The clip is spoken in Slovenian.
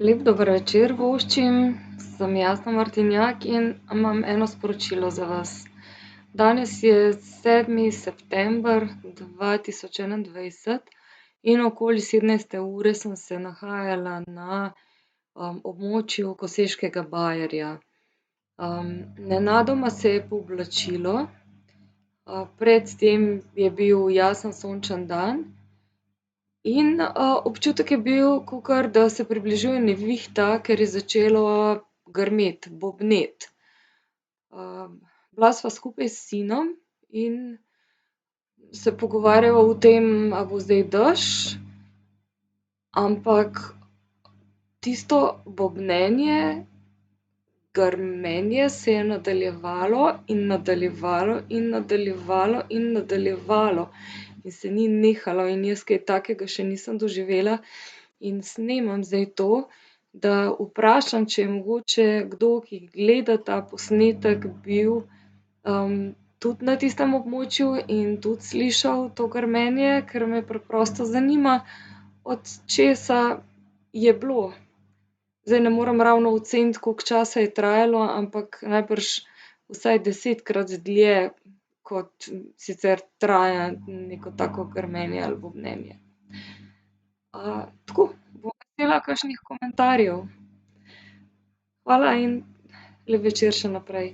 Lep dober večer voščim, sem Jasna Martinjak in imam eno sporočilo za vas. Danes je 7. september 2021 in okoli 17. ure sem se nahajala na območju Koseškega bajerja. Nenadoma se je pooblačilo, pred tem je bil jasen sončen dan. In občutek je bil, kakor da se približuje nevihta, ker je začelo grmeti, bobneti. Bila sva skupaj s sinom in se pogovarjava o tem, a bo zdaj dež, ampak tisto bobnenje, grmenje se je nadaljevalo in nadaljevalo in nadaljevalo in nadaljevalo in se ni nehalo in jaz kaj takega še nisem doživela. In snemam zdaj to, da vprašam, če je mogoče kdo, ki gleda ta posnetek, bil tudi na tistem območju in tudi slišal to grmenje, ker me preprosto zanima, od česa je bilo. Zdaj ne morem ravno oceniti, koliko časa je trajalo, ampak najbrž vsaj 10-krat dlje, kot sicer traja neko tako grmenje ali bobnenje. Tako, bom vesela kakšnih komentarjev. Hvala in lep večer še naprej.